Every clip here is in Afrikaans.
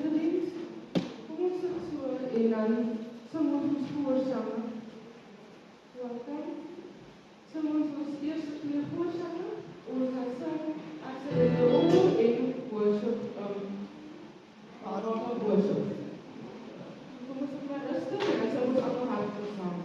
erediens. Kom ons sit so en dan sing ons ons voorsange. Welkom. Sing ons ons eerste 2 voorsange. Ons gaan sing as en worship. Worship. Kom ons sit maar rustig en dan sing ons allemaal hartelijk saam.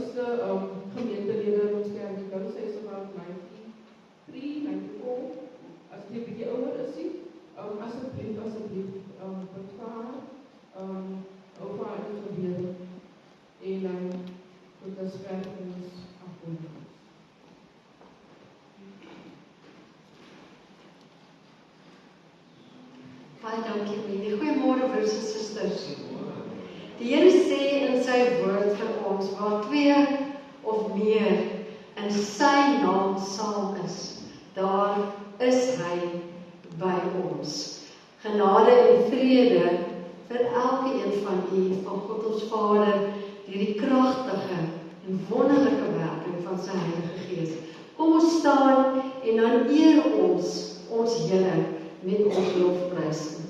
jongste gemeentelede in ons kerk, die sy is about 93, 94, as die bietjie ouer is die, asseblief, bevaar, over haar in gebede, en dan, tot as werk in ons afkomen. Baie dankie, Minnie. Goeiemôre, broers en susters. Die Here sê in sy woord vir ons, waar 2 of meer in sy naam saam is, daar is hy by ons. Genade en vrede vir elkeen van u, van God ons Vader, deur die kragtige en wonderlike werking van sy Heilige Gees. Kom ons staan en dan eer ons Here met ons lofprysing.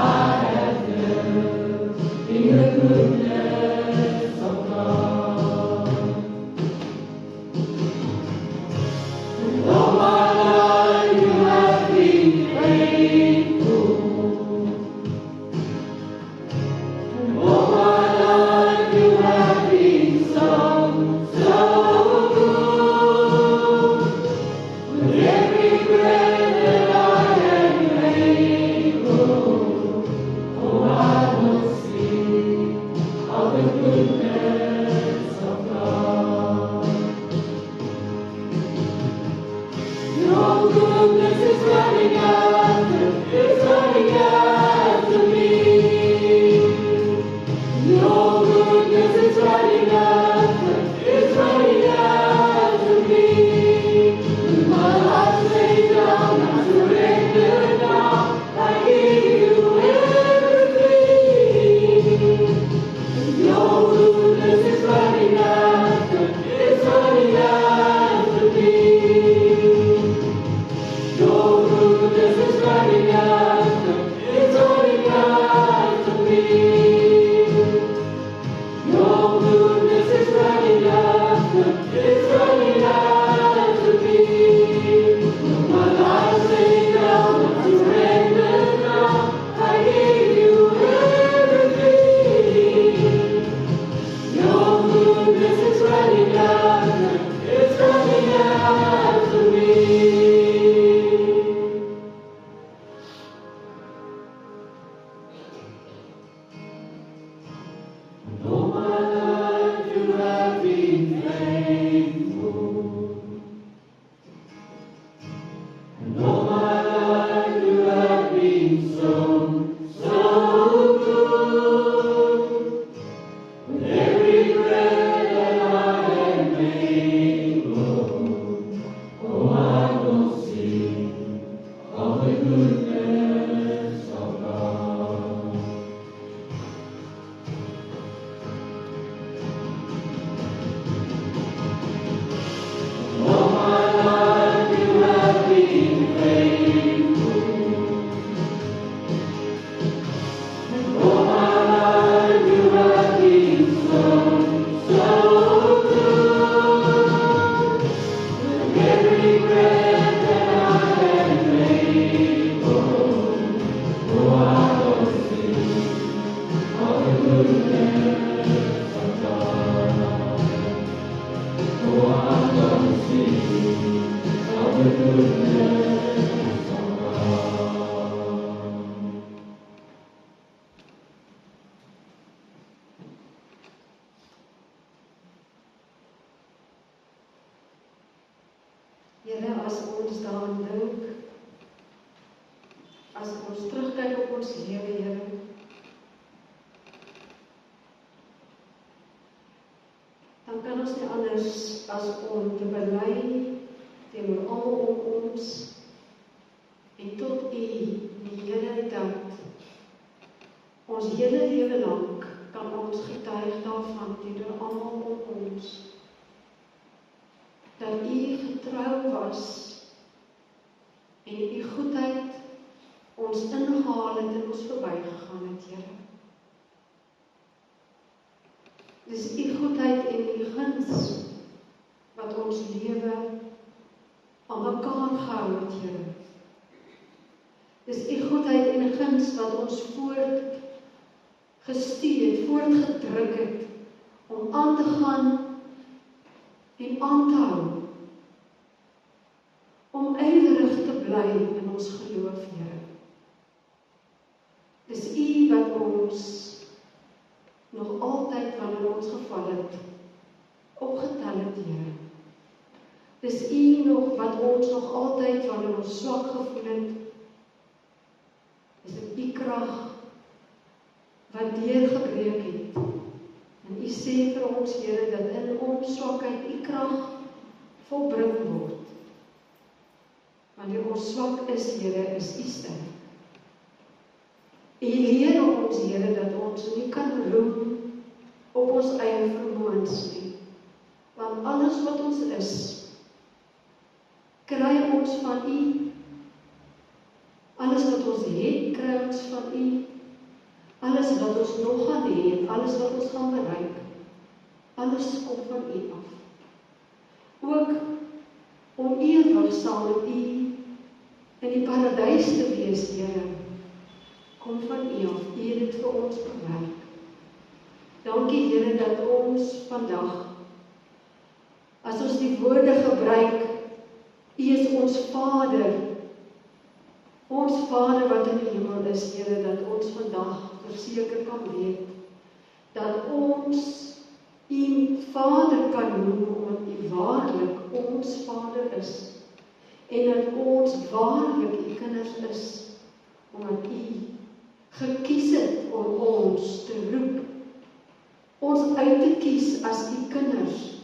I have as ons daaraan dink, as ons terugkyk op ons lewe, Here, dan kan ons nie anders as om te bely teenoor almal om ons en tot U, die Here, dat ons hele lewe lank kan ons getuig daarvan teenoor almal om ons, dat U getrou was en U goedheid ons ingehaal het en ons verbygegaan het, Here. Dis U goedheid en U guns wat ons lewe aan mekaar gehou het, Here. Dis U goedheid en U guns wat ons voortgestuur het, voortgedruk het, om aan te gaan en aan te hou, om ywerig te bly in ons geloof, Here. Dis U wat ons nog altyd wanneer ons geval het, opgetel het, Here. Dis U nog wat ons nog altyd wanneer ons swak gevoel het, is dit U krag wat deurgebreek het. En U sê vir ons, Here, dat in ons swakheid U krag volbring word. Wanneer ons swak is, Here, is U sterk. U leer ons, Here, dat ons nie kan roem op ons eie vermoëns nie. Want alles wat ons is, kry ons van U. Alles wat ons het, kry ons van U. Alles wat ons nog gaan hê, alles wat ons gaan bereik, alles kom van U af. Ook om ewig saam met U in die paradys te wees, Here, kom van U af. U het dit vir ons bewerk. Dankie, Here, dat ons vandag, as ons die woorde gebruik, U is ons Vader wat in die hemel is, Here, dat ons vandag verseker kan weet, dat ons U Vader kan noem, omdat U waarlik ons Vader is, en dat ons waarlik U kinders is, omdat U gekies het om ons te roep, ons uit te kies as U kinders,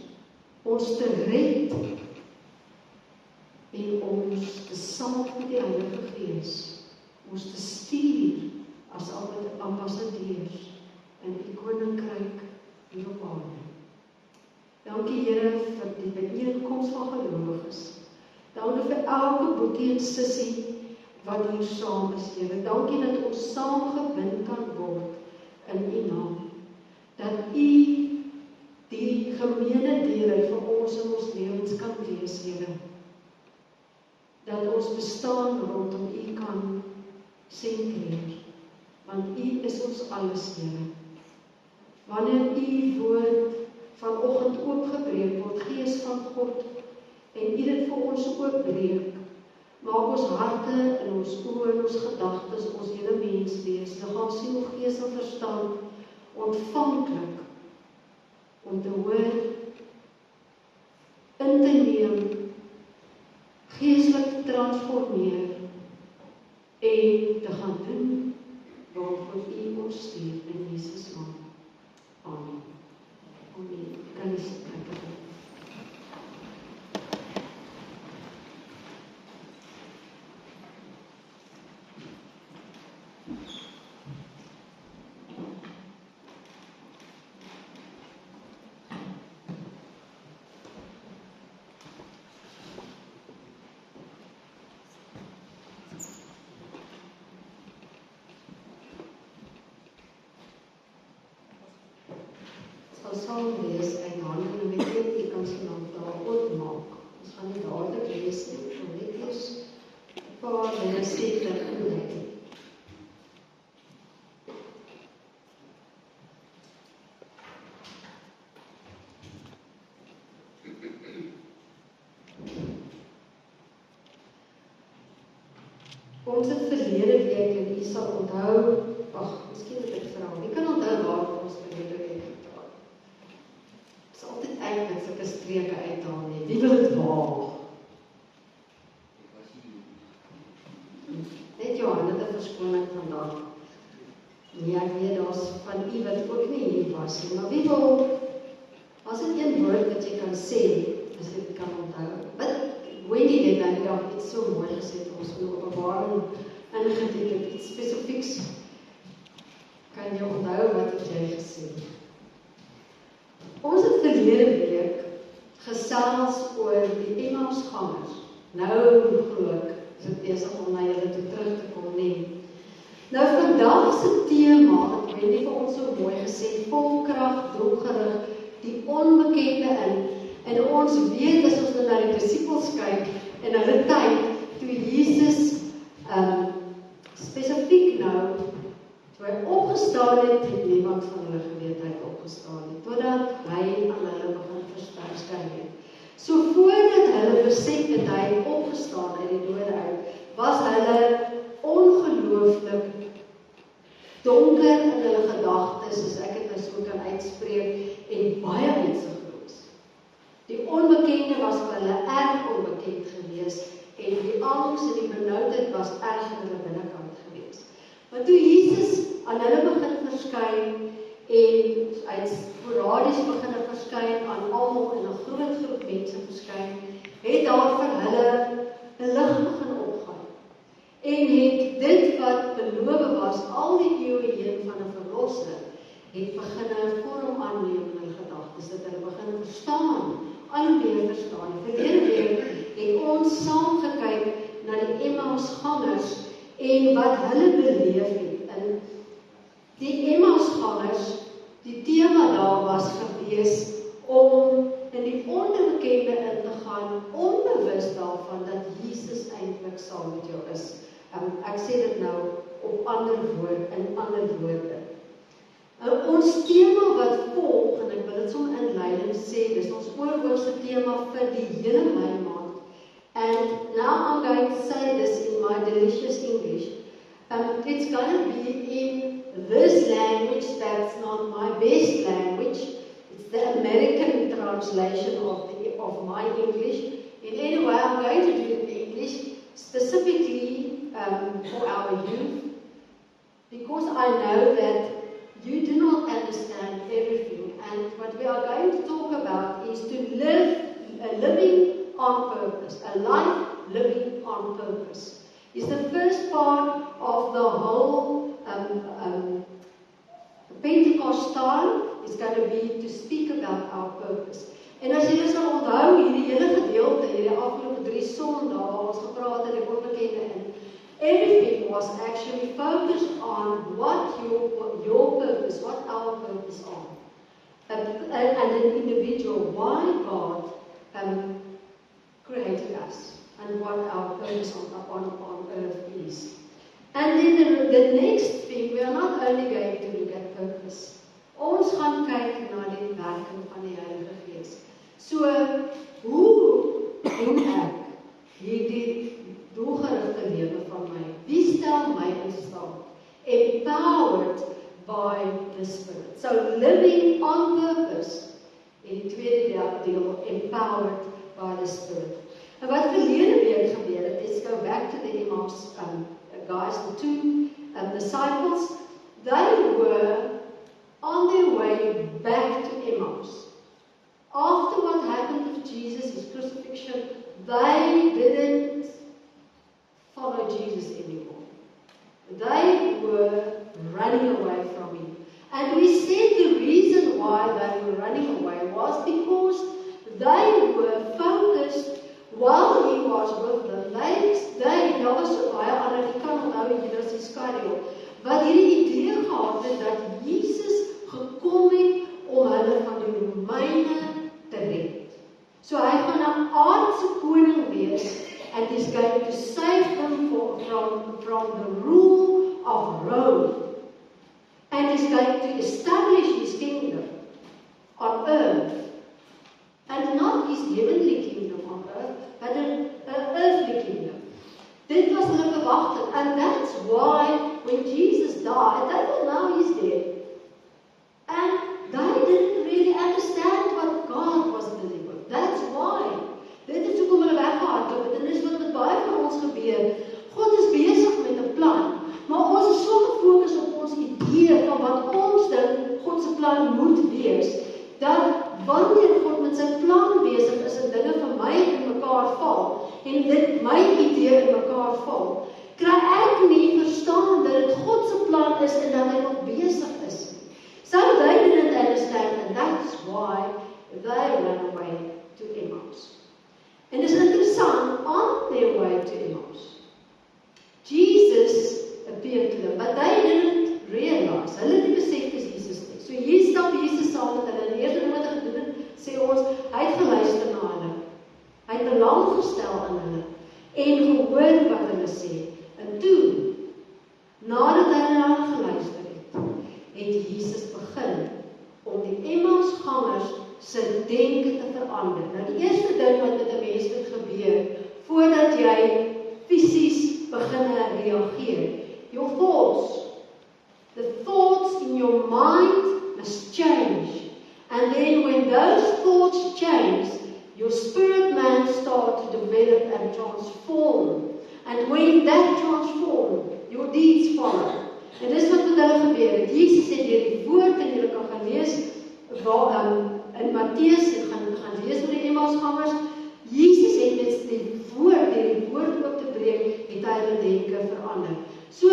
ons te red, en ons te salf met die Heilige Gees, ons te stuur as ambassadeurs in U koninkryk hier op aarde. Dankie, Here, vir die byeenkoms van gelowiges. Dankie vir elke boetie en sussie wat hier saam is, Here. Dankie dat ons saam gebind kan word in U naam. Dat U die gemeene dele vir ons in ons lewens kan wees, Here. Dat ons bestaan rondom U kan sentreer. Want U is ons alles, Here. Wanneer U woord vanoggend oopgebreek word, Gees van God, en U dit vir ons oopbreek, maak ons harte en ons oë en ons gedagtes, ons hele menswees, liggaam, siel, gees en verstand, ontvanklik om te hoor, in te neem, geestelik te transformeer en te gaan doen waarvoor U ons stuur in Jesus naam. Amen. Amen. Kan jy sit. Ons sal lees uit Handelinge, ek weet jy kan sy naam daar oopmaak. Ons gaan nie dadelik lees nie, maar net eers 'n paar dinge sê ter inleiding. Ons het verlede week, en u sal onthou, miskien het ek vra, wie kan onthou waar ons verlede week gepraat? Ek is altyd uit met sulke streke uithaal nie, wie wil het waag? verskoning vandag. Nee, ek weet daar's van u wat ook nie hier was nie, maar wie wil, as dit een woord wat jy kan sê, as jy kan onthou, wat Wendy het nou die dag iets so mooi gesê, ons in Openbaring ingeteken, iets spesifieks, kan jy onthou wat het jy gesê? Ons het verlede week gesels oor die Emmausgangers. Nou glo ek, is dit besig om na julle toe terug te kom nie. Nou vandag se tema, het Wendy vir ons so mooi gesê, vol krag, doelgerig, die onbekende in. En ons weet, as ons na die disippels kyk, in hulle tyd, toe Jesus spesifiek nou, toe hy opgestaan het niemand van hulle geweet hy het opgestaan het, totdat hy aan hulle begin verskyn het. So voordat hulle besef het hy het opgestaan uit die dode uit, was hulle ongelooflik donker in hulle gedagtes, as ek het nou so kan uitspreek, en baie uitsigloos. Die onbekende was vir hulle erg onbekend gewees, en die angs en die benoudheid was erg in hulle binnekant gewees. Maar toe Jesus aan hulle begin verskyn, en hy het sporadies begin verskyn aan almal in 'n groot groep mense verskyn, het daar vir hulle 'n lig begin opgaan. En het dit wat beloof was, al die eeue heen van 'n verlosser, het begin 'n vorm aanneem in hulle gedagtes, dat hulle begin verstaan, al meer verstaan. Verlede week het ons saam gekyk na die Emmausgangers en wat hulle beleef het. En die Emmausgangers, die tema daar was gewees om in die onbekende in te gaan, onbewus daarvan dat Jesus eintlik saam met jou is. Ek sê dit nou op ander woorde. Ons tema wat volg, en ek wil dit sommer inleidend sê, dis ons oorhoofse tema vir die hele Mei maand. And now I'm going to say this in my delicious English. It's going to be in this language that's not my best language. It's the American translation of my English. And anyway, I'm going to do it in English, specifically for our youth, because I know that you do not understand everything. And what we are going to talk about is to live a living on purpose, a life living on purpose. Is the first part of the whole Pentecostal is going to be to speak about our purpose. En as julle sal onthou, hierdie hele gedeelte, hierdie afgelope 3 Sondae waar ons gepraat het oor onbekende in, everything was actually focused on what your purpose, what our purpose are. And an individual, why God created us and what our purpose on earth is. And then the next thing, we are not only going to look at purpose. Ons gaan kyk na die werking van die Heilige Gees. So, hoe doen ek hierdie doelgerigte lewe van my? Wie stel my in staat? Empowered by the Spirit. So, living on purpose. En die tweede deel, empowered by the Spirit. En wat verlede week gebeur het, let's go back to the Emmaus guys, the 2 disciples. They were on their way back to Emmaus. After what happened with Jesus, his crucifixion, they didn't follow Jesus anymore. They were running away from him. And we said the reason why they were running away was because they were focused while he was with them. They daar was so baie ander, ek kan onthou Judas Iskariot, wat hierdie idee gehad het dat Jesus gekom het om hulle van die Romeine te red. So hy gaan 'n aardse koning wees, and he's going to save them from the rule of Rome. And he's going to establish his kingdom on earth. And not his heavenly kingdom on earth, but an earthly kingdom. Dit was hulle verwagting. And that's why when Jesus died, they thought now he's dead. wanneer God met sy plan besig is en dinge vir my in mekaar val, en dit my idee in mekaar val, kry ek nie verstaan dat dit God se plan is en dat hy nog besig is. So they didn't understand, and that's why they ran away to Emmaus. En is interessant, on their way to Emmaus, Jesus appeared to them, but they didn't realize, hulle het nie besef dis Jesus nie. So hier stap Jesus saam met hulle, en die eerste ding wat hy gedoen het, sê ons, hy het geluister na hulle, hy het belang gestel aan hulle, en gehoor wat hulle sê, en toe, nadat hy na hulle geluister het Jesus begin om die Emmausgangers se denke te verander. Nou die eerste ding wat met 'n mens moet gebeur, voordat jy fisies begin reageer, your thoughts, the thoughts in your mind must change. And then when those thoughts change, your spirit man starts to develop and transform. And when that transforms, your deeds follow. En dis wat met hulle gebeur het. Jesus het deur die woord, en julle kan gaan lees in Matteus, en gaan lees oor die Emmausgangers. Jesus het met die woord op te breek, het hy hulle denke verander. So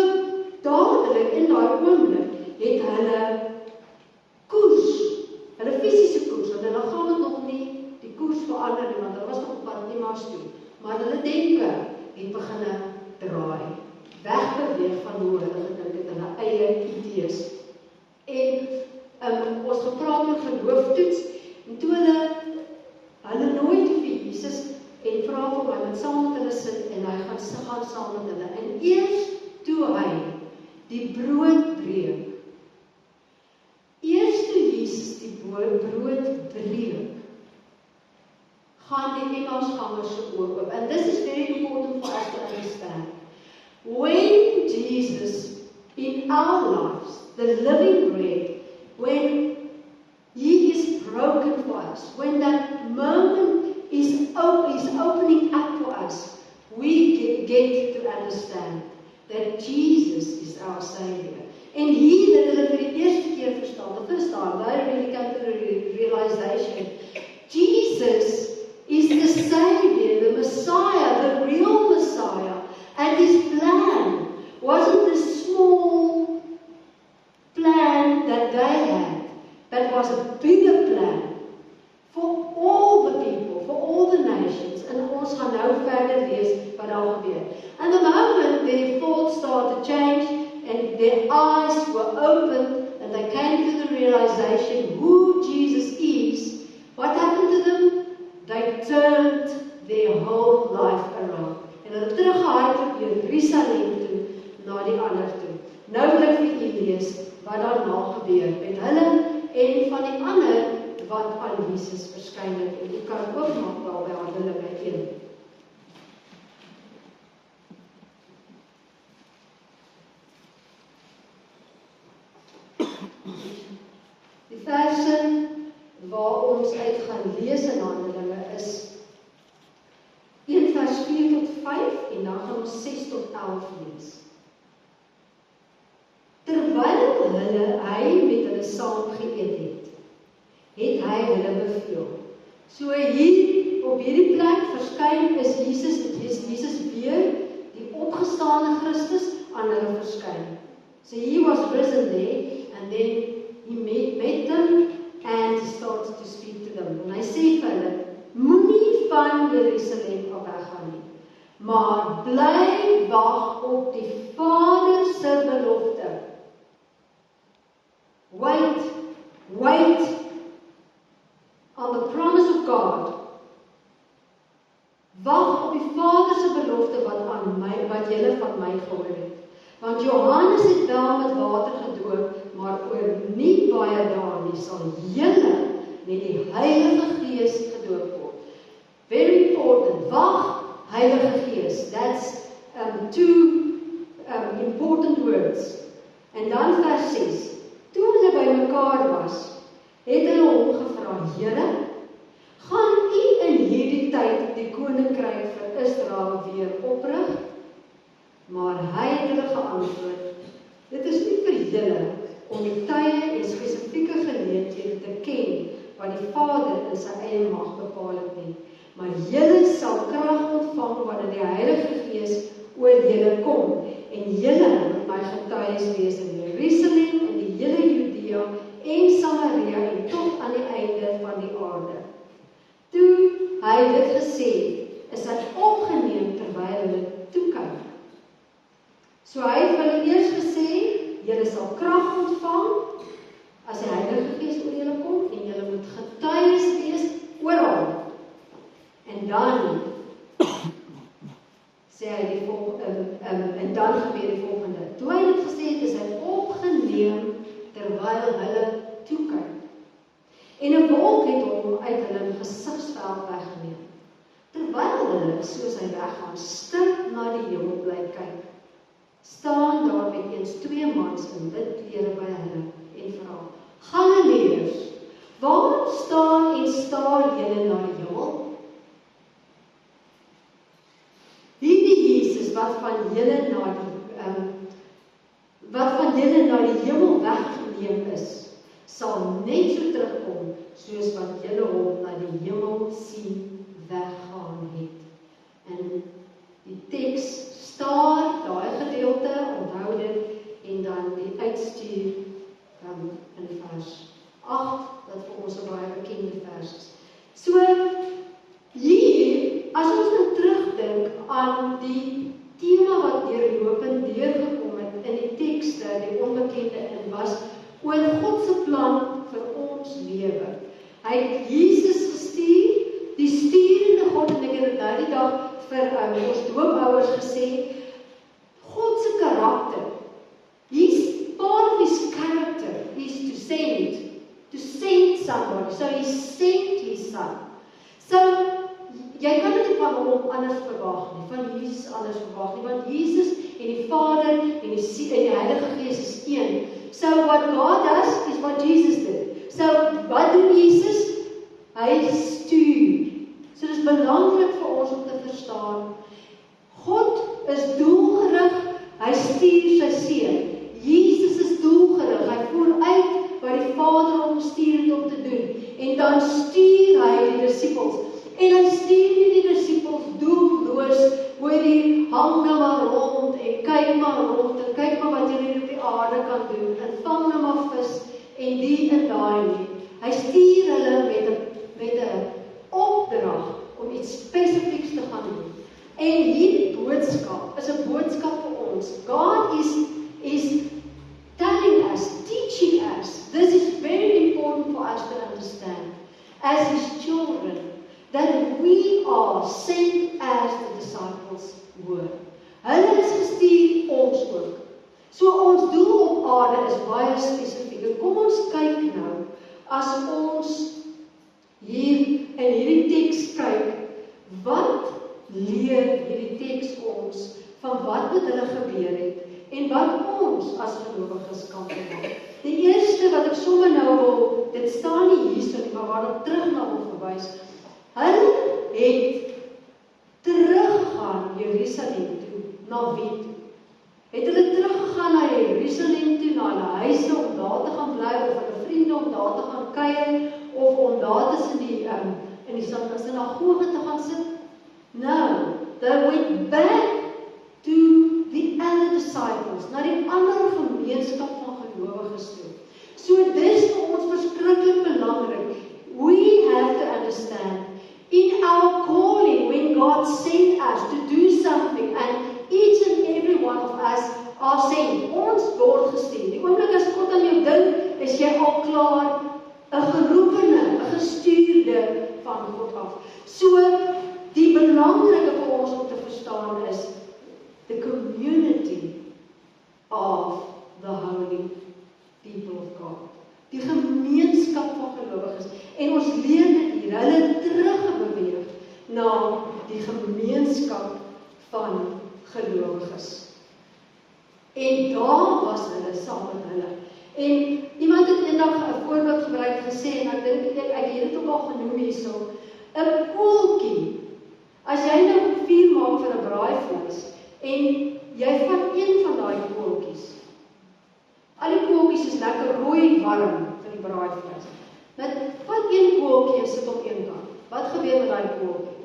dadelik in daai oomblik het hulle koers, hulle fisiese koers, want hulle gaan het nog nie die koers verander nie, want hulle was nog op pad Emmaus toe, maar hulle denke het begin draai, wegbeweeg van hoe hulle gedink het, hulle eie idees. En ons gepraat oor gelooftoets, en toe hulle nooit vir Jesus, en vra vir my met saam met hulle sit, en hy gaan saam met hulle, en eers toe hy die brood breek, eers toe Jesus die brood breek, gaan die Emmausgangers se oë oop. And this is very important for us to understand. When Jesus, in our lives, the living bread, when He is broken for us, when that moment is opening up for us, we get to understand that Jesus is our Savior. En hier dat hulle vir die eerste keer verstaan, the first time, they really come to the realization, Jesus is the Savior, the Messiah, the real Messiah, and His plan wasn't the small plan that they had, but was a bigger plan for all the people, for all the nations. En ons gaan nou verder lees wat daar gebeur. And the moment their thoughts started to change, and their eyes were opened, and they came to the realization who Jesus is, what happened to them? They turned their whole life around. En hulle terughardloop Jerusalem toe, na die ander toe. Nou wil ek vir u lees wat daarna gebeur met hulle en van die ander wat aan Jesus verskyn het. En u kan ook maak wel by Handelinge 1. Die verse waar ons uit gaan lees in Handelinge is 1 vers 4 tot 5 en dan gaan ons 6 tot 11 lees. Terwyl hy met hulle saam geëet het, het hy hulle beveel. So hier op hierdie plek verskyn is Jesus weer, die opgestane Christus, aan hulle verskyn. So he was risen there, and then he met them, and he starts to speak to them. En hy sê vir hulle, moenie van Jerusalem weggaan nie, maar bly wag op die Vader se belofte. Wait on the promise of God. Wag op die Vader se belofte wat julle van my gehoor het. Want Johannes het wel met water gedoop, maar oor nie baie dae nie sal julle met die Heilige Gees gedoop word. Very important. Wag, Heilige Gees. That's two important words. En dan vers 6. Toe hulle by mekaar was, het hulle hom gevra, Here, gaan u in hierdie tyd die koninkryk vir Israel weer oprig? Maar hy het hulle geantwoord, dit is nie vir julle om die tye en spesifieke geleenthede te ken wat die Vader in sy eie mag bepaal het nie. Maar julle sal krag ontvang wanneer die Heilige Gees oor julle kom, en julle moet my getuies wees in Jerusalem, in die hele Judea en Samaria en tot aan die einde van die aarde. Toe hy dit gesê het, is hy opgeneem terwyl hulle toekyk. So hy het hulle eers gesê, julle sal krag ontvang as die Heilige Gees oor julle kom en julle moet getuies wees oral. En dan sê hy die volgende, en dan gebeur die volgende. Toe hy dit gesê het, is hy opgeneem terwyl hulle toekyk. En 'n wolk het hom uit hulle gesigsveld weggeneem. Terwyl hulle, soos hy weggaan, stil na die hemel bly kyk, staan daar met eens 2 mans in wit klere by hulle en vra: Galileërs, waar staan en staar julle na die hemel? Hierdie Jesus wat van julle na die hemel weggeneem is, sal net so terugkom soos wat julle hom na die hemel sien weggaan het. En die teks staar, daai gedeelte, onthou dit, en dan die uitstuur in vers 8, wat vir ons 'n baie bekende vers is. So, hier, as ons nou terugdink aan die tema wat deurlopend deurgekom het in die tekste, die onbekende in was, oor God se plan vir ons lewe. Hy het Jesus gestuur, die sturende God, en ek het dit nou die dag vir ons doopouers gesê, God se karakter, part of his character is to send somebody, so he sent his son. So, jy kan dit van hom anders verwag nie, van Jesus anders verwag nie, want Jesus en die Vader en die Heilige Gees is een. So what God does is what Jesus did. So wat doen Jesus? Hy stuur. So dit is belangrik vir ons om te verstaan. God is doelgerig, hy stuur sy seun. Jesus is doelgerig, hy voer uit wat die Vader hom gestuur het om te doen. En dan stuur hy die disippels. En hy stuur nie die disippels doelloos, hoor die hang nou maar rond en kyk maar rond en kyk maar wat julle op die aarde kan doen en vang nou maar vis en die en daai nie. Hy stuur hulle met 'n opdrag om iets spesifieks te gaan doen. En hierdie boodskap is 'n boodskap vir ons. God is telling us, teaching us. This is very important for us to understand as his children, that we are sent as the disciples were. Hulle is gestuur, ons ook. So ons doel op aarde is baie spesifiek. Kom ons kyk nou, as ons hier in hierdie teks kyk, wat leer hierdie teks ons van wat met hulle gebeur het en wat ons as gelowiges kan doen. Die eerste wat ek sommer nou wil, dit staan nie hierso nie, maar waar ek terug na wil verwys. Hulle het teruggegaan Jerusalem toe, na wie toe? Het hulle teruggegaan na Jerusalem toe, na hulle huise om daar te gaan bly, of hulle vriende om daar te gaan kuier, of om daar tussen in die sinagoge te gaan sit? No, they went back to the other disciples, na die ander gemeenskap van gelowiges toe. So dis vir ons verskriklik belangrik. We have to understand, in our calling, when God sent us to do something, and each and every one of us are sent, ons word gestuur. Die oomblik as God aan jou dink, is jy al klaar 'n geroepene, 'n gestuurde van God af. So, die belangrike vir ons om te verstaan is, the community of the holy people of God. Die gemeenskap van gelowiges. En ons leer dit hier, hulle teruggebeweeg na die gemeenskap van gelowiges. En daar was hulle saam met hulle. En iemand het eendag 'n voorbeeld gebruik gesê, en ek dink ek het dit ook al genoem hierso, 'n koeltjie. As jy nou 'n vuur maak vir 'n braaivleis, en jy vat een van daai koeltjies. Al die koeltjies is lekker rooi warm vir die braaivleis. Vat een koeltjie en sit op een kant. Wat gebeur met daai koeltjie?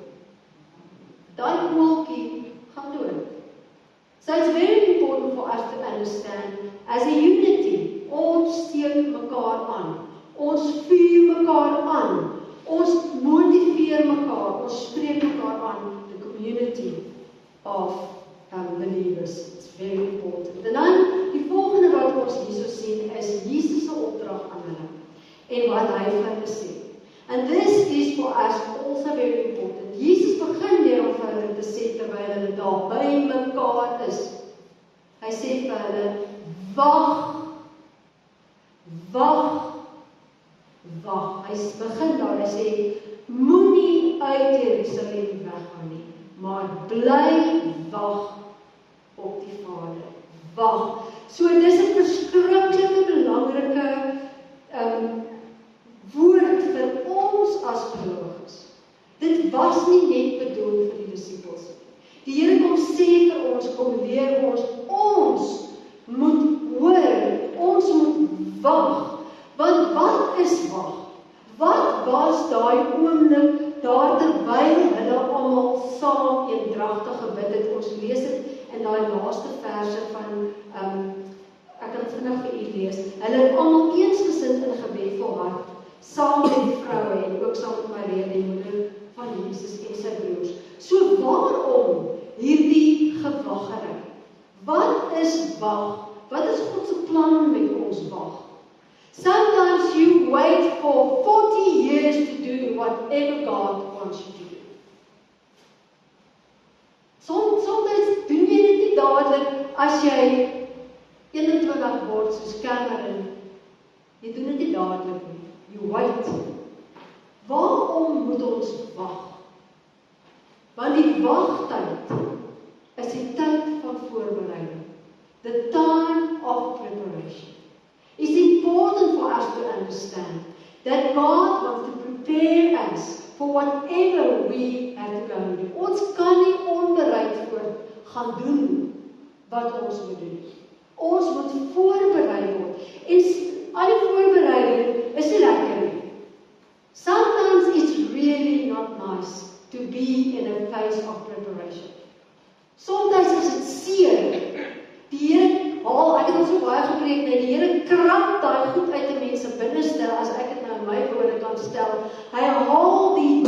Daai koeltjie gaan dood. So it's very important for us to understand, as a unity, ons steun mekaar aan, ons vuur mekaar aan, ons motiveer mekaar, ons spreek mekaar aan, the community of believers. It's very important. En dan, die volgende wat ons hierso sien, is Jesus se opdrag aan hulle, en wat hy vir hulle sê. And this is for us also very important. Jesus begin deur om vir hulle te sê, terwyl hulle daar by mekaar is. Hy sê vir hulle, wag. Hy begin daar, hy sê, moenie uit Jerusalem weggaan nie, maar bly wag op die Vader. Wag. So dis 'n verskriklike belangrike woord vir ons as gelowiges. Dit was nie net bedoel vir die disippels. Die Here kom sê vir ons, kom leer ons moet hoor, ons moet wag. Want wat is wag? Wat was daai oomblik daar terwyl hulle almal saam eendragtig gebid het? Ons lees dit in daai laaste verse van ek kan dit vinnig vir u lees. Hulle het almal eensgesind in gebed volhard, saam met die vroue en ook saam met Maria, die moeder van Jesus en sy broers. So waarom hierdie gewaggery? Wat is wag? Wat is God se plan met ons wag? Sometimes you wait for 40 years to do whatever God wants you to do. Soms doen jy dit nie dadelik as jy 21 word soos Cameron. Jy doen dit nie dadelik nie. You wait. Waarom moet ons wag? Want die wagtyd is die tyd van voorbereiding. The time of preparation. It's important for us to understand that God wants to prepare us for whatever we have to go and do. Ons kan nie onbereid gaan doen wat ons moet doen. Ons moet voorberei word. En al die voorbereiding is nie lekker nie. Sometimes it's really not nice to be in a phase of preparation. Sometimes is dit seer. Die Here ek het al so baie gepreek, die Here krap daai goed uit die mense binneste, as ek dit nou in my woorde kan stel. Hy haal die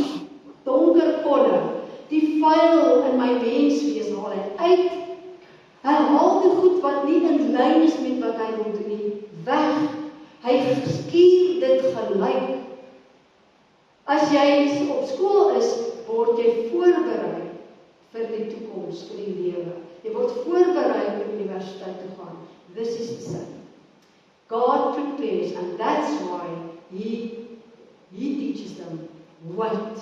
donker kolle, die vuil in my menswees haal hy uit. Hy haal die goed wat nie in lyn is met wat hy wil doen nie, weg. Hy skuur dit gelyk. As jy op skool is, word jy voorberei vir die toekoms, vir die lewe. Jy word voorberei om universiteit te gaan. This is the same. God prepares, and that's why He teaches them, wait.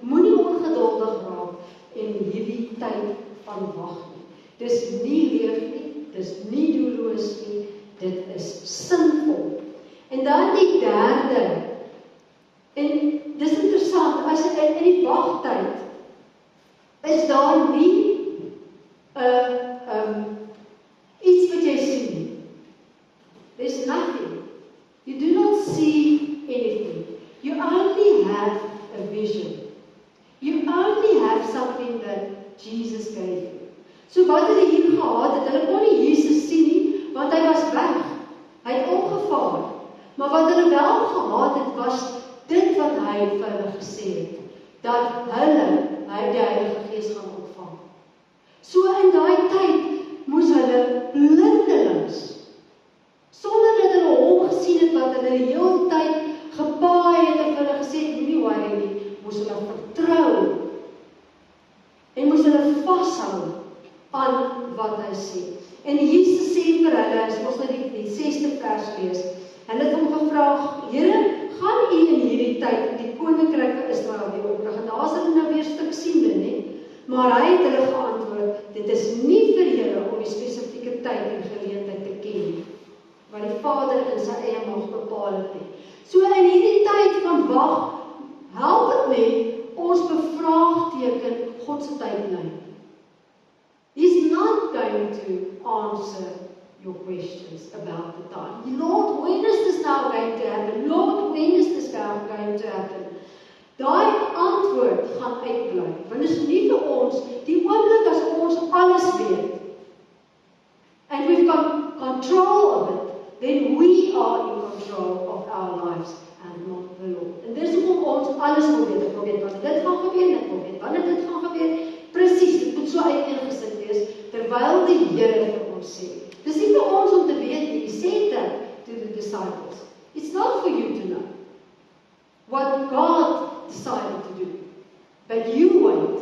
Moenie ongeduldig raak in hierdie tyd van wag nie. Dis nie leeg nie, dis nie doelloos nie, dit is sinvol. En dan die derde, en dis interessant, as in die wagtyd is daar nie iets wat jy sien nie. There's nothing. You do not see anything. You only have a vision. You only have something that Jesus gave you. So wat hulle hier gehad het, hulle kon nie Jesus sien nie, want hy was weg. Hy het opgevaar. Maar wat hulle wel gehad het, was dit wat hy vir hulle gesê het, dat hy die Heilige Gees gaan ontvang. So in daai tyd moes hulle blindelings, sonder dat hulle hom gesien het, wat hulle die hele tyd gepaai het en hulle gesê het, moenie worry nie, moes hulle vertrou en moes hulle vashou aan wat hy sê. En Jesus sê vir hulle, as ons nou die 6de vers lees, hulle het hom gevra, Here, gaan u in hierdie tyd die koninkryk van Israel weer oprig? En daar is hulle nou weer stuk siende, nie? Maar hy het hulle geantwoord, dit is nie vir julle om die spesifieke tyd en geleentheid te ken, wat die Vader in sy eie mag bepaal het nie. So in hierdie tyd van wag, help het net ons bevraagteken God se tydlyn. He's not going to answer your questions about the time. Lord, when is this now going to happen? Lord, when is this now going to happen? Daai antwoord gaan uitbly. Want dit is nie vir ons, die oomblik as ons alles weet, and we've got control of it, then we are in control of our lives and not the Lord. En dis hoekom ons alles wil weet. Ek wil weet wanneer dit gaan gebeur, ek wil weet wanneer dit gaan gebeur. Presies, dit moet so uiteengesit wees, terwyl die Here vir ons sê. Dis nie vir ons om te weet nie. He said that to the disciples. It's not for you to know what God decided to do. But you wait.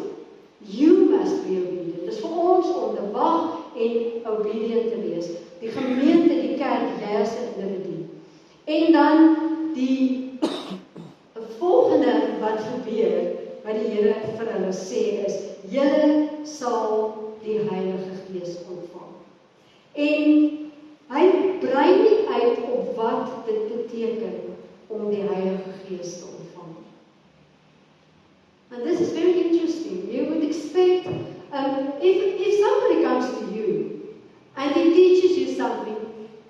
You must be obedient. Dis vir ons om te wag en obedient te wees. Die gemeente, die kerk, jy as 'n individu. En dan die volgende wat gebeur, wat die Here vir hulle sê is, julle sal die Heilige Gees ontvang. En hy brei nie uit op wat dit beteken om die Heilige Gees te ontvang. And this is very interesting. You would expect, if somebody comes to you and he teaches you something,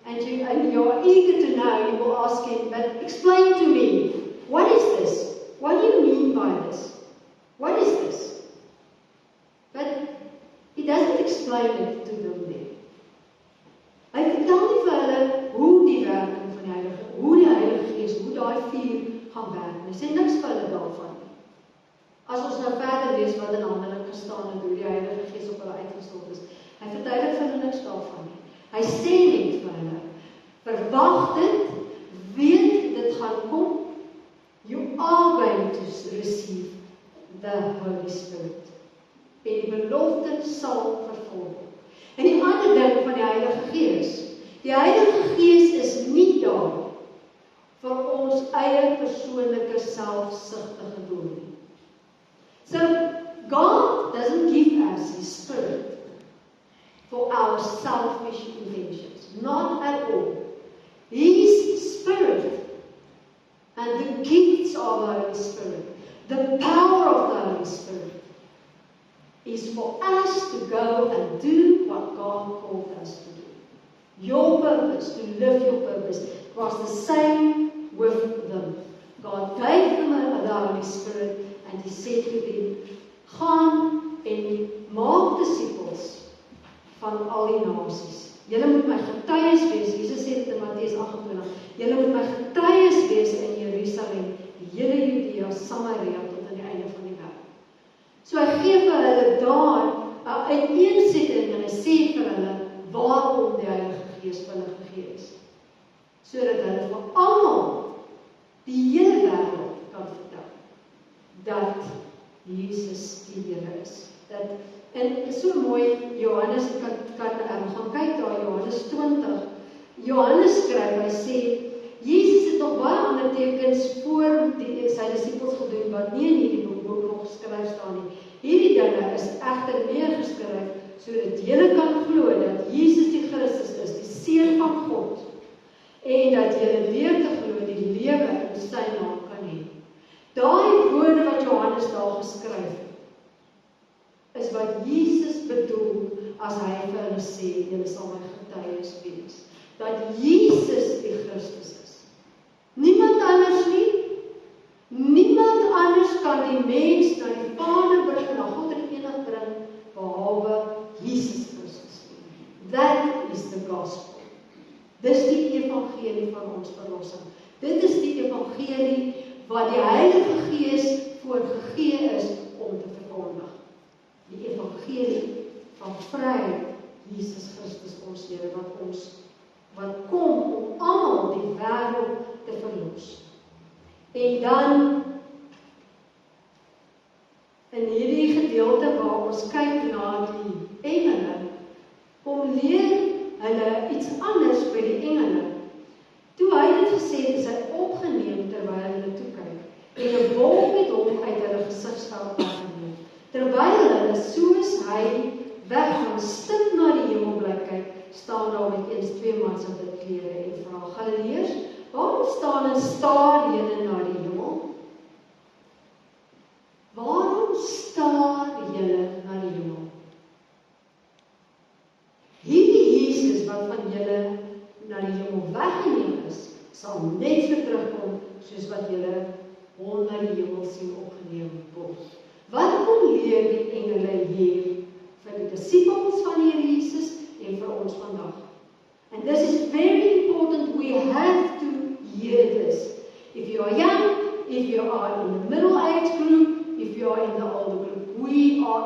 and you're eager to know, you will ask him, but explain to me, what is this? What do you mean by this? What is this? But he doesn't explain it to them there. Hy vertel nie vir hulle hoe die werking van die Heilige, hoe die Heilige Gees, hoe daai vuur gaan werk. Hy sê niks vir hulle daarvan. As ons nou verder lees wat in Handelinge gestaan het, hoe die Heilige Gees op hulle uitgestort is, hy verduidelik vir hulle niks daarvan nie. Hy sê net vir hulle, verwag dit, weet dit gaan kom, you are going to receive the Holy Spirit. En die belofte sal vervul word. En die ander ding van die Heilige Gees, die Heilige Gees is nie daar vir ons eie persoonlike selfsugtige doel nie. So, God doesn't give us His Spirit for our selfish intentions. Not at all. His Spirit and the gifts of the Holy Spirit, the power of the Holy Spirit, is for us to go and do what God called us to do. Your purpose, to live your purpose, was the same with them. God gave them the Holy Spirit and He said to them, gaan en maak disciples van al die nasies. Julle moet my getuies wees, Jesus sê dit in Matteus 28, julle moet my getuies wees in Jerusalem, die hele Judea, Samaria, tot aan die einde van die wêreld. So hy gee vir hulle daar 'n uiteensetting en hy sê vir hulle waarom die Heilige Gees vir hulle gegee is. Sodat hulle vir almal die hele wêreld kan vertel dat Jesus die Here is. En so mooi, Johannes kan gaan kyk daar, Johannes 20. Johannes skryf, hy sê, Jesus het nog baie ander tekens voor sy disippels gedoen, wat nie in hierdie boek nog geskryf staan nie. Hierdie dinge is egter neergeskryf, sodat julle kan glo dat Jesus die Christus is, die Seun van God, en dat julle deur te glo die lewe in sy naam kan hê. Daai woorde wat Johannes daar geskryf het, is wat Jesus bedoel as hy vir hulle sê, julle sal my getuies wees, dat Jesus die Christus is. Niemand anders nie, niemand anders kan die mens na die Vader bring, na God en enig bring, behalwe Jesus Christus. That is the gospel. Dis die evangelie van ons verlossing. Dit is die evangelie wat die Heilige Gees voorgegee is om te verkondig. Die evangelie van vryheid, Jesus Christus ons Here, wat kom om almal die wêreld te verlos. En dan in hierdie gedeelte waar ons kyk na die engele, kom leer hulle iets anders by die engele. Toe hy dit gesê het, is hy opgeneem terwyl hulle toe kyk, en 'n wolk met hom uit hulle gesigsveld weggeneem. Terwyl hulle soos hy weggaan, stil na die hemel bly kyk, staan daar met eens 2 mans in wit klere en vra, Galileërs, waarom staan en staar julle na die hemel? Waarom staar julle na die hemel? Hierdie Jesus wat van julle sal net so terugkom, soos wat julle hom na die hemel sien opgeneem word. Wat kom leer die engele hier vir die disippels van die Here Jesus en vir ons vandag? And this is very important. We have to hear this. If you are young, if you are in the middle age group, if you are in the older group,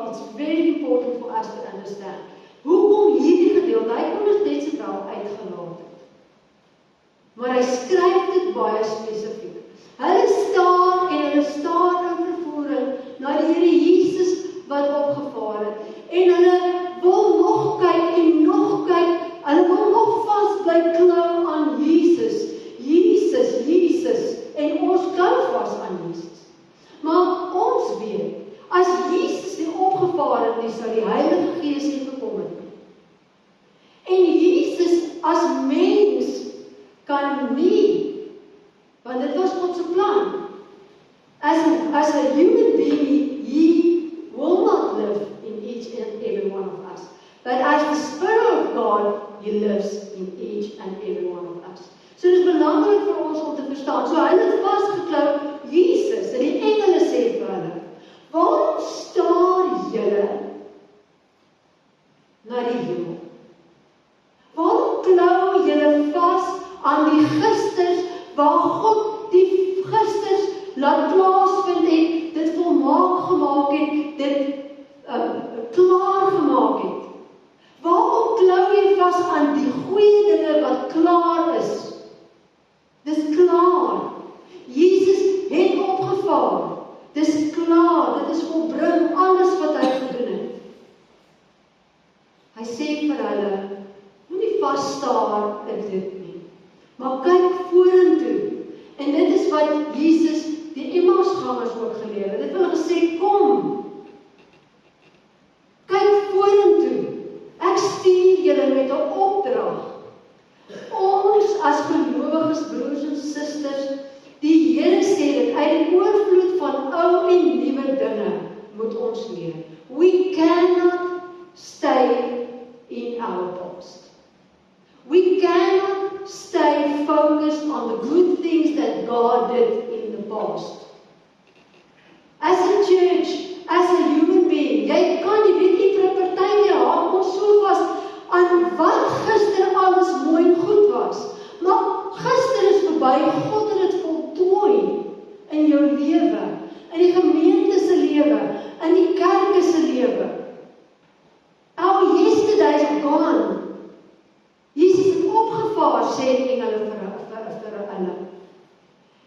it's very important for us to understand. Hoekom hierdie gedeelte? Hy kon ons net so wel uitgelaat het. Maar hy skryf dit baie spesifiek. Hulle staar in vervoering na die Here Jesus wat opgevaar het. En hulle wil nog kyk en nog kyk. Hulle wil nog vas bly klou aan Jesus. Jesus. En ons klou vas aan Jesus. Maar ons weet, as Jesus nie opgevaar het nie, sou die Heilige Gees nie gekom het nie. En Jesus as mens kan nie, want dit was God se plan. As a human being, he will not live in each and every one of us. But as the Spirit of God, he lives in each and every one of us. So dit is belangrik vir ons om te verstaan. So hulle het vasgeklou Jesus, en die engele sê vir hulle, waarom staar julle na die hemel? Waarom klou julle vas aan die gisters, waar God die gisters laat plaasvind het, dit volmaak gemaak het, dit klaar gemaak het? Waarom klou jy vas aan die goeie dinge wat klaar is? Dis klaar. Jesus het opgevaar. Dis klaar, dit is volbring, alles wat hy gedoen het. Hy sê vir hulle, moenie vasstaar in dit nie, maar kyk vorentoe. En dit is wat Jesus die Emmausgangers ook geleer het. Dit wil gesê, kom, kyk vorentoe. Ek stuur julle met 'n opdrag. Ons as gelowiges, broers en susters, die Here sê dit uit die oorvloed van ou en nuwe dinge moet ons leer. We cannot stay in our past. We cannot stay focused on the good things that God did in the past. As a church, as a human being, jy kan nie weet nie vir 'n party hang ons so vas aan wat gister alles mooi en goed was. Maar gister is verby, God het dit voltooi in jou lewe, in die gemeente se lewe, in die kerk se lewe. Our yesterdays are gone. Jesus het opgevaar, sê die engele vir hulle.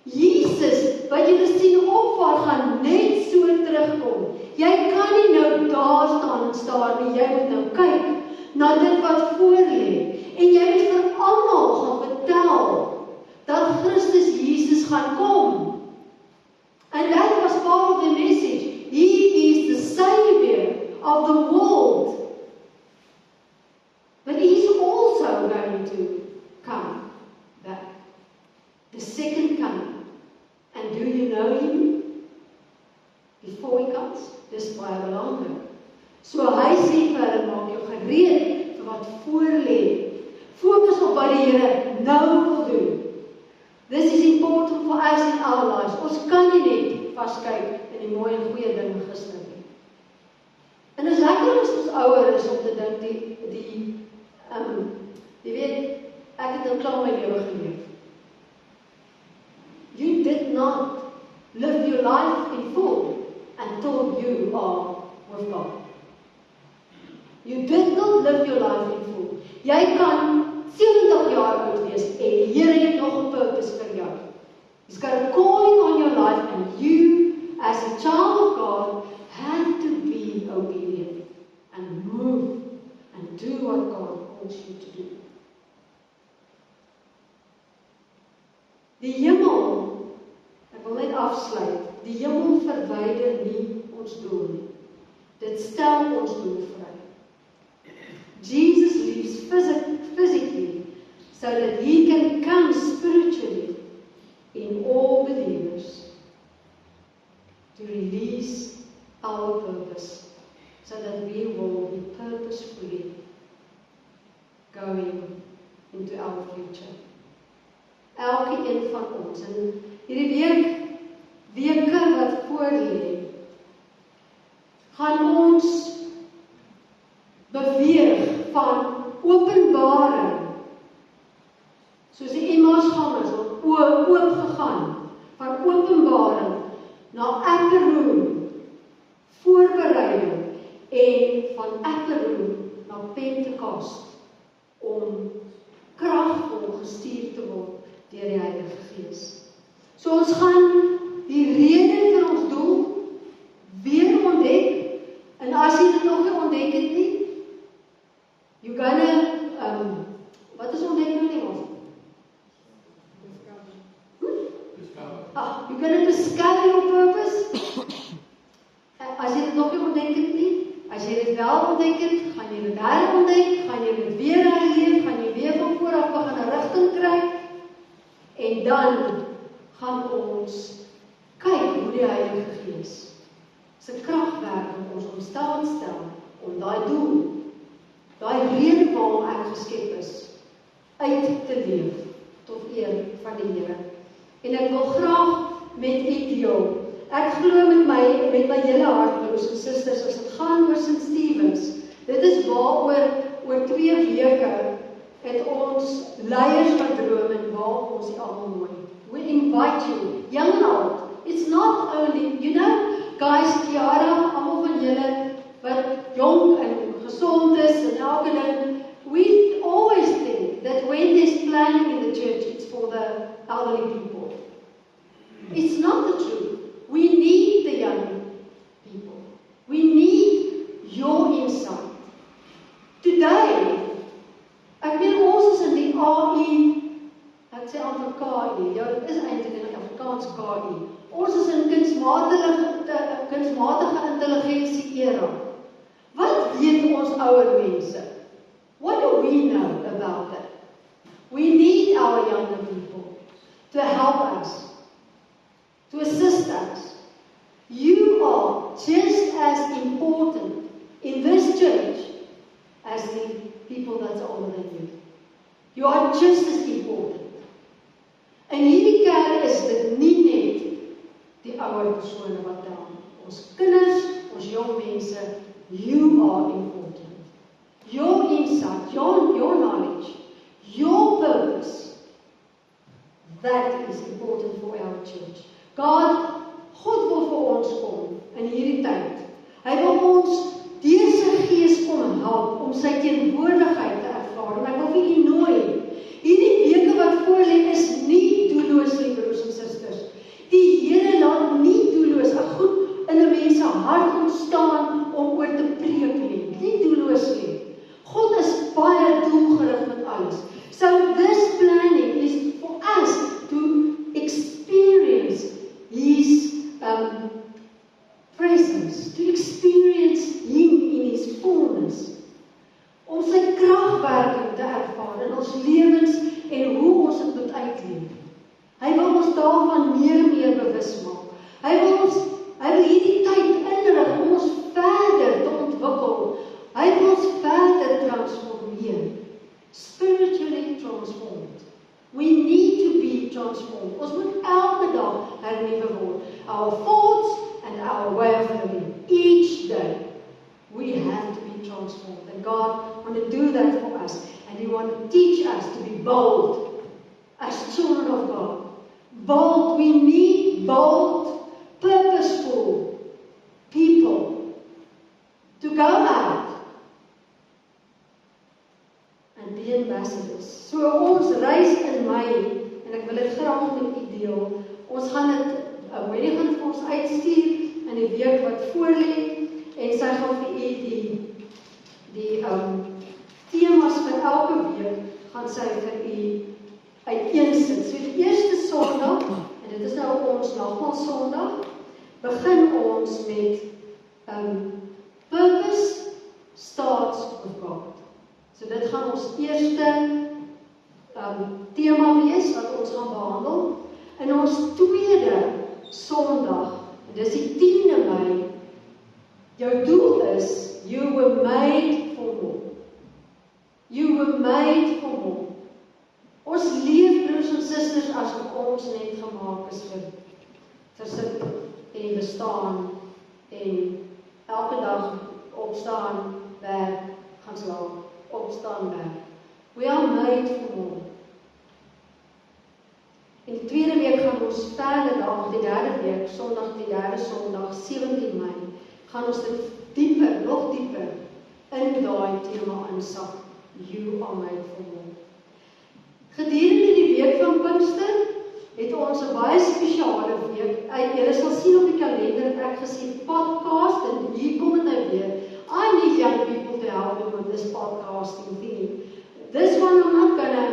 Jesus, wat julle sien opvaar, gaan net so terugkom. Jy kan nie nou daar staan en staar nie, jy moet nou kyk na dit wat voor lê. En jy moet vir almal gaan vertel dat Christus Jesus gaan kom. And that was part of the message. He is the Savior of the world. But he is also going to come back. The second coming. And do you know him? Before he comes, dis baie belangrik. So hy sê vir hulle, maak jou gereed vir wat voor lê. Focus op wat die Here nou wil doen. This is important for us in our lives. Ons kan nie net vaskyk in die mooi en goeie dinge gister nie. En is lekker as ons ouer is om te dink jy weet, ek het nou klaar my lewe geleef. You did not live your life in full until you are with God. You did not live your life in full. Jy kan 70 jaar oud wees en die Here het nog 'n purpose vir jou. He's got a calling on your life and you, as a child of God, have to be obedient and move and do what God calls you to do. Die hemel, ek wil net afsluit, die hemel verwyder nie ons doel nie. Dit stel ons doel vry. Jesus lives physically so that he can come spiritually in all believers to release our purpose so that we will be purposefully going into our future. elkeen van ons. En hierdie weke wat voor lê, gaan ons beweeg van Openbaring, soos die Emmausgangers oop gegaan, van Openbaring na Upper Room, voorbereiding, en van Upper Room na Pentekost, om kragvol gestuur te word deur die Heilige Gees. So ons gaan die rede vir ons doel weer ontdek, en as jy dit nog nie ontdek het nie, you're gonna, wat is ontdek nou nie ons? You're gonna discover your purpose. As jy dit nog nie ontdek het nie, as jy dit wel ontdek het, gaan jy dit herontdek, gaan jy dit weer herleef, gaan jy weer van vooraf begin 'n rigting kry, en dan gaan ons kyk hoe die Heilige Gees se kragwerking ons in staat stel om daai doel, daai rede waarom ek geskep is, uit te leef tot eer van die Here. En ek wil graag met u deel. Ek glo met my hele hart, broers en susters, as dit gaan oor St. Stephen's, dit is oor 2 weke het ons leiers gedroom en waar ons die almal nooi. We invite you, young and old. It's not only, you know, guys, Kiara, almal van julle wat jong en gesond is en elke ding, we always think that when there's planning in the church, it's for the elderly people. It's not the truth. We need the young people. We need your insight. Today, ek meen ons is in die AI, ek sê amper KI, ja, dit is eintlik in Afrikaans KI. Ons is in kunsmatige intelligensie era. Wat weet ons ouer mense? What do we know about that? We need our younger people to help us, to assist us. You are just as important in this church as the people that's older than you. You are just as important. En hierdie kerk is dit nie net die ouer persone wat tel. Ons kinders, ons jong mense, you are important. Your insight, your knowledge, your purpose, that is important for our church. God wil vir ons kom in hierdie tyd. Hy wil ons deur sy Gees kom help om sy teenwoordigheid te ervaar. En ek wil vir u nooi. Hierdie weke wat voor lê is nie doelloos nie, broers en susters. Die Here laat nie doelloos 'n goed in 'n mens se hart ontstaan om oor te preek nie. Nie doelloos nie. God is baie doelgerig met alles. So this planning is for us to experience His presence, to experience Him in His fullness, om sy kragwerking te ervaar in ons lewens en hoe ons dit moet uitleef. Hy wil ons daarvan meer en meer bewus maak. Hy wil hierdie tyd inrig om ons verder te ontwikkel. Hy wil ons verder transformeer. Spiritually transformed. We need to be transformed. Ons moet elke dag hernuwe word. Our thoughts and our way of living. Each day we have to be transformed. And God wants to do that for us. And He wants to teach us to be bold as children of God. Bold. We need bold, purposeful people to go out and be ambassadors. So ons reis in Mei, en ek wil dit graag met u deel. Ons gaan dit, Wendy gaan vir ons uitstuur in die week wat voor lê, en sy gaan vir u die temas vir elke week gaan sy vir u uiteensit. So die eerste Sondag, en dit is nou ons nagmaal Sondag, begin ons met purpose starts with God. So dit gaan ons eerste tema wees wat ons gaan behandel. In ons tweede Sondag, en dis die 10de Mei, jou doel is, you were made for more. You were made for more. Ons leef, broers en susters, asof ons net gemaak is vir sit en bestaan en elke dag opstaan, werk, gaan slaap, opstaan, werk. We are made for more. In die tweede week gaan ons verder dag, die derde week, Sondag, die derde Sondag, 17 Mei, gaan ons dit dieper, nog dieper in daai tema insak. You are made for more. Gedurende die week van Pinkster het ons 'n baie spesiale week. Julle sal sien op die kalender het ek gesê podcast en hier kom dit weer. I need young people to help me with this podcasting thing. This one I'm not gonna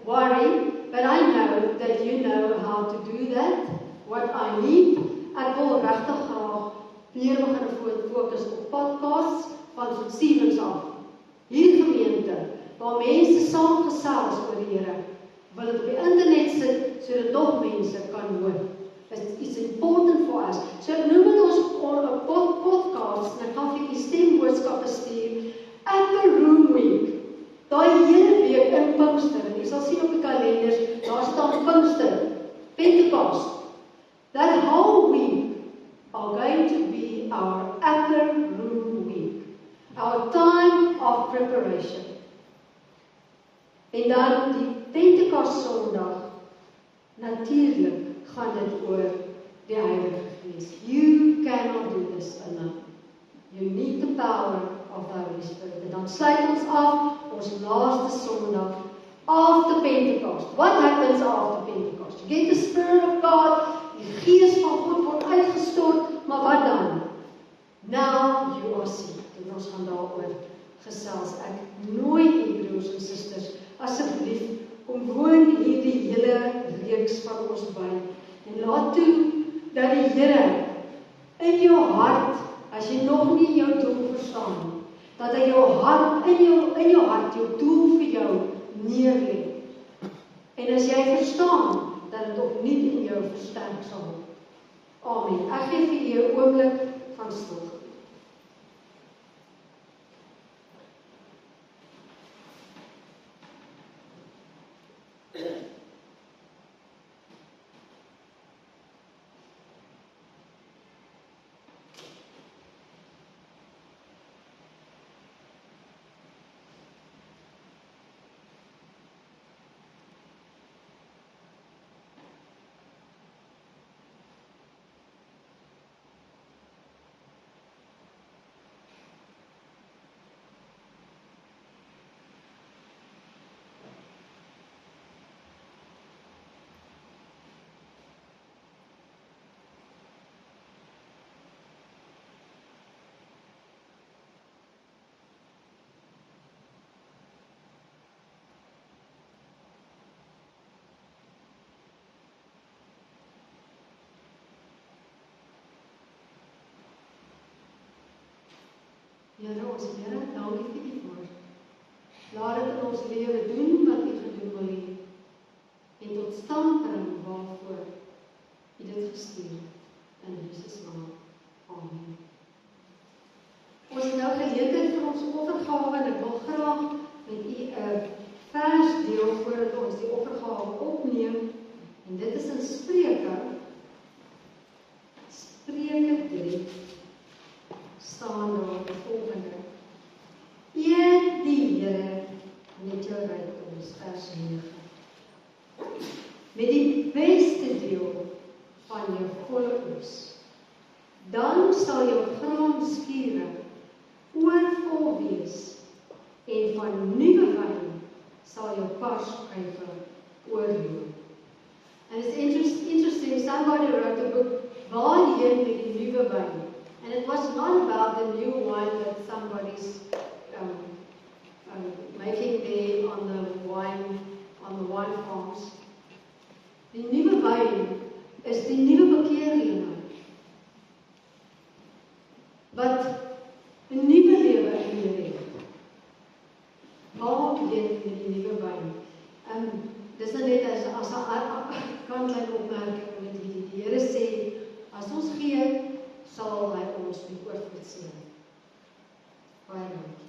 worry, but I know that you know how to do that. What I need, ek wil regtig graag weer begin fokus op podcasts van Stevens af. Hier gemeente, waar mense saam gesels oor die Here, wil dit op die internet sit, sodat nog mense kan hoor. It's important for us. So ek noem dit ons podcast, en ek gaan vir die stemboodskappe stuur, Upper Room Week. Daai hele week in Pinkster, en jy sal sien op die kalenders, daar staan Pinkster, Pentecost. That whole week are going to be our Upper Room Week. Our time of preparation. En dan die Pentecost Sondag, natuurlik gaan dit oor die Heilige Gees. You cannot do this alone. You need the power of the Holy Spirit. En dan sluit ons af, ons laaste Sondag, after Pentecost. What happens after Pentecost? You get the Spirit of God, die Gees van God word uitgestort, maar wat dan? Now you are sealed. En ons gaan daaroor gesels. Ek nooi u broers en susters, asseblief, kom woon hierdie hele reeks van ons by. En laat toe, dat die Here in jou hart, as jy nog nie jou doel verstaan, dat hy jou hart, in jou hart, jou doel vir jou neerleg. En as jy verstaan, dat dit opnuut in jou versterk sal word. Amen. Ek gee vir jou 'n oomblik van stilte. Here, ons Here, dankie vir die woord. Laat dit in ons lewe doen wat u gedoen wil hê en tot stand bring waarvoor u dit gestuur het. In Jesus naam. Amen. Ons het nou geleentheid vir ons offergawe en ek wil graag met u 'n vers deel voordat ons die offergawe opneem. En dit is in Spreuke 3 staan daar die volgende. Eer die Here met jou rykdoms, vers 9. Met die beste deel van jou volle oes. Dan sal jou graanskuure oorvol wees en van nuwe wyn sal jou parskywe oorloop. And it's interesting, somebody wrote a book, Waarheen met die nuwe wyn. And it was not about the new wine that somebody's making there on the wine farms. Die nuwe wyn is die nuwe bekeerlinge. Wat 'n nuwe lewe in jou het. Waarheen met die nuwe wyn? Dis net as 'n kantlyn opmerking met die Here sê, as ons gee, sal hy ons die oorvloed seën. Baie dankie.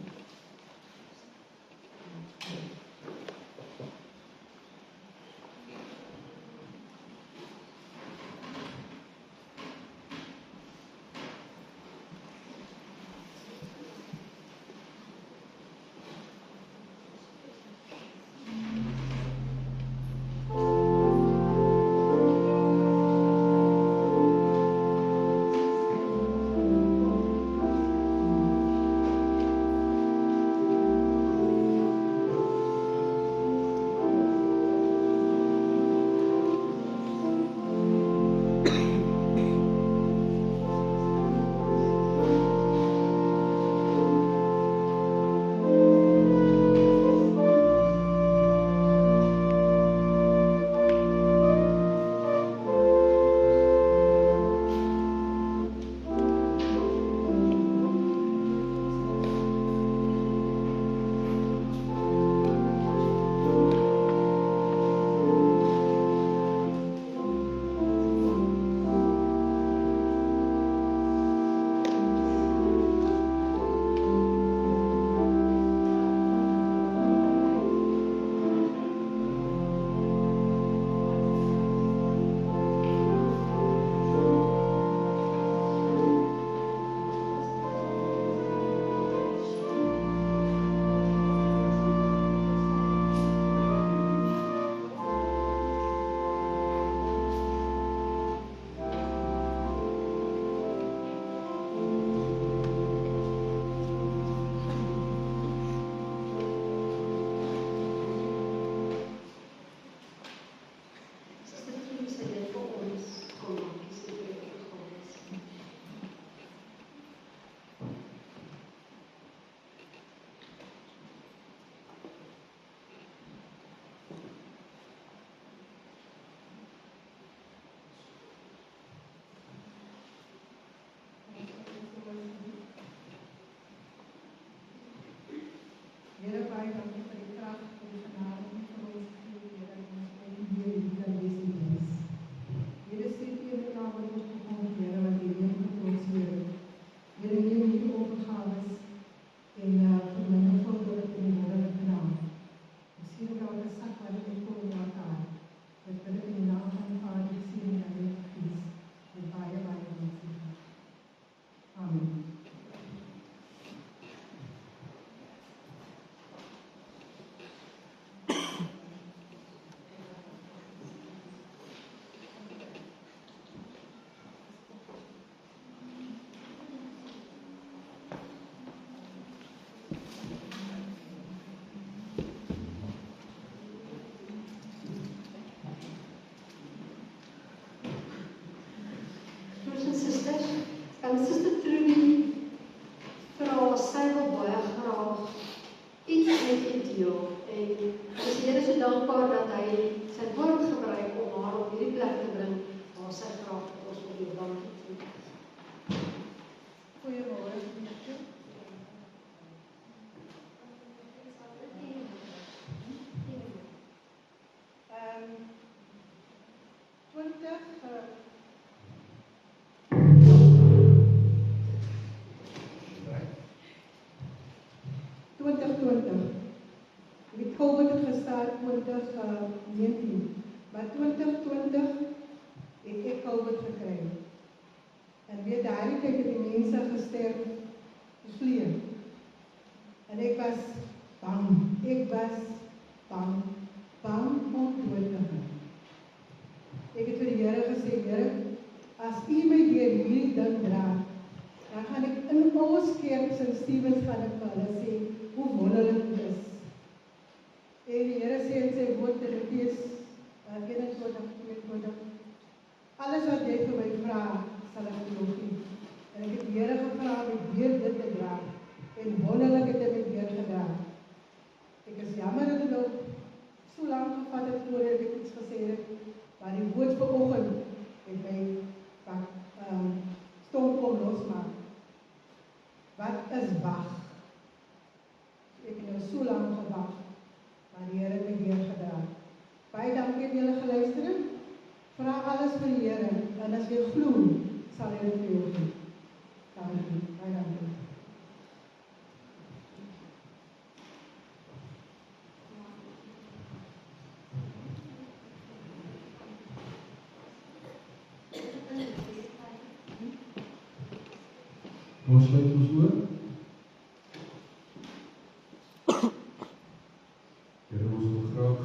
susters, Suster Trudy vra sy wil baie graag iets met u deel. En ons Here is so dankbaar dat hy sy woord gebruik om haar op hierdie plek te bring waar sy graag met ons wil deel. Dankie. Goeiemôre. 2020. Die COVID het gestart 2019, maar 2020 het ek COVID gekry. En weer daardie tyd het die mense gesterf, gesleen. En ek was bang om dood te gaan. Ek het vir die Here gesê, Here, as U my deur hierdie ding dra, dan gaan ek in ons kerk St. Stephen's gaan ek vir hulle sê, hoe wonderlik dit is. En die Here sê in sy woord in Matteus 21:22, alles wat jy vir my vra, sal ek vir jou gee. En ek het die Here gevra om weer dit te dra, en wonderlik het hy my weer gedra. Ek is jammer dat het nou so lang gevat het voordat ek iets gesê het, maar die woord vanoggend het my stom kom losmaak. Wat is wag? Ek het nou so lang gewag, maar die Here het my weer gedra. Baie dankie dat julle geluister het. Vra alles vir die Here, en as jy glo, sal hy dit vir jou doen. Dankie, baie dankie. Ons sluit ons oor. Here, ons wil graag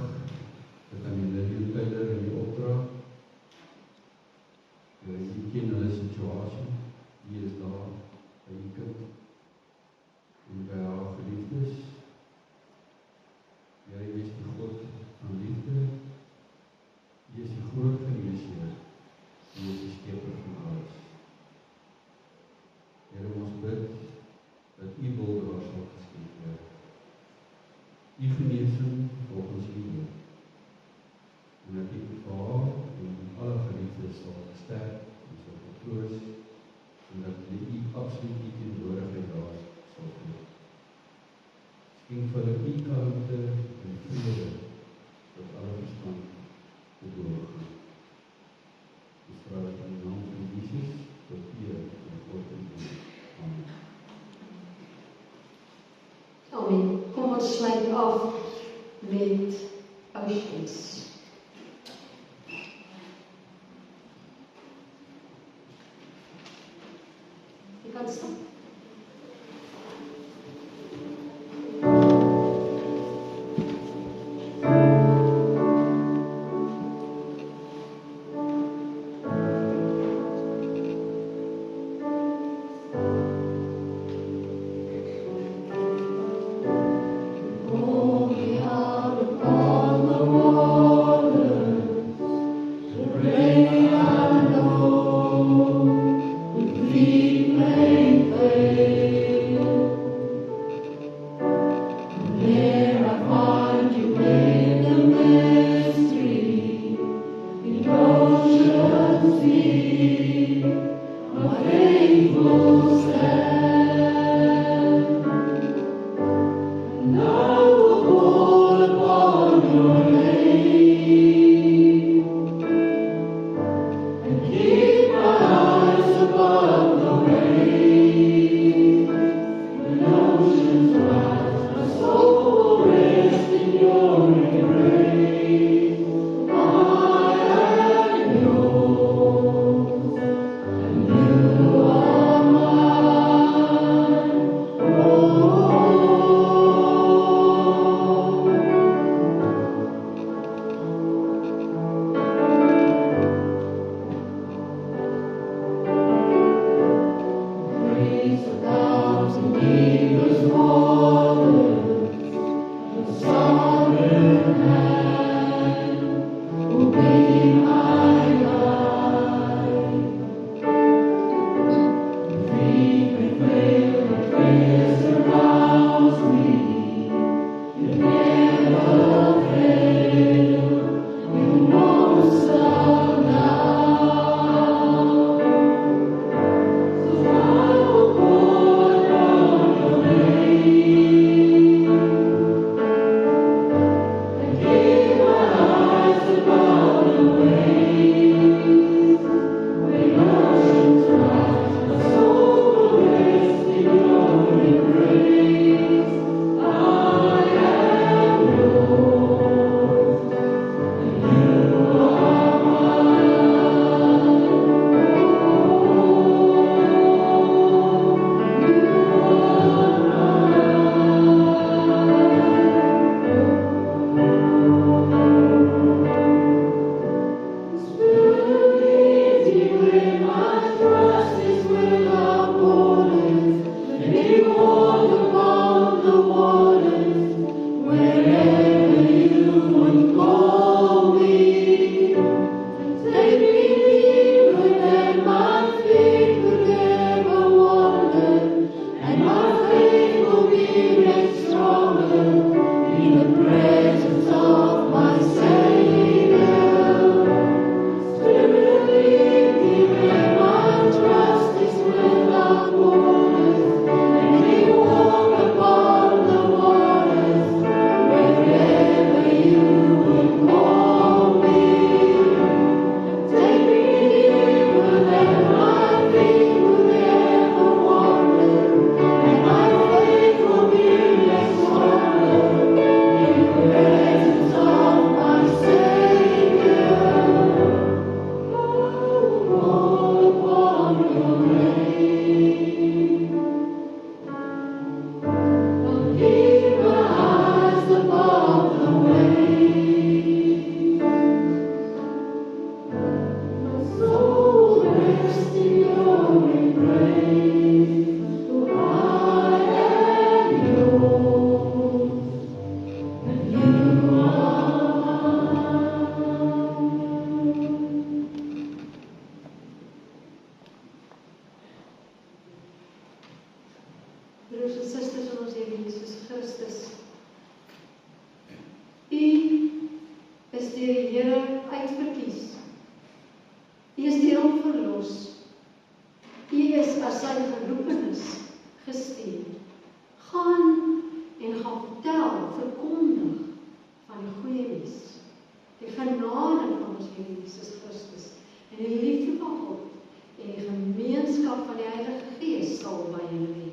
dit aan julle die Tyler en die opdra. Here, u ken hulle situasie. U is daar by die kind en by haar geliefdes. Here, u is die God van liefde. U is die groot geneesheer. U is die skepper van alles. Here, ons bid dat u wil daar sal geskied word. U genesing volgens u wil. En dat u vir haar en alle geliefdes sal versterk en sal vertroos, en dat u absoluut die teenwoordigheid daar sal voel. Skink vir hulle u kalmte en vrede tot alle verstand te doorgaan. Ons vra dit in die naam van Jesus tot eer en God en God. Amen. Amen. Kom ons sluit af met Oceans. Jy kan staan. Upon the water. hom verlos. U is as sy geroepenis gestuur. Gaan en gaan vertel, verkondig van die goeie nuus. Die genade van ons Here Jesus Christus en die liefde van God en die gemeenskap van die Heilige Gees sal by julle wees.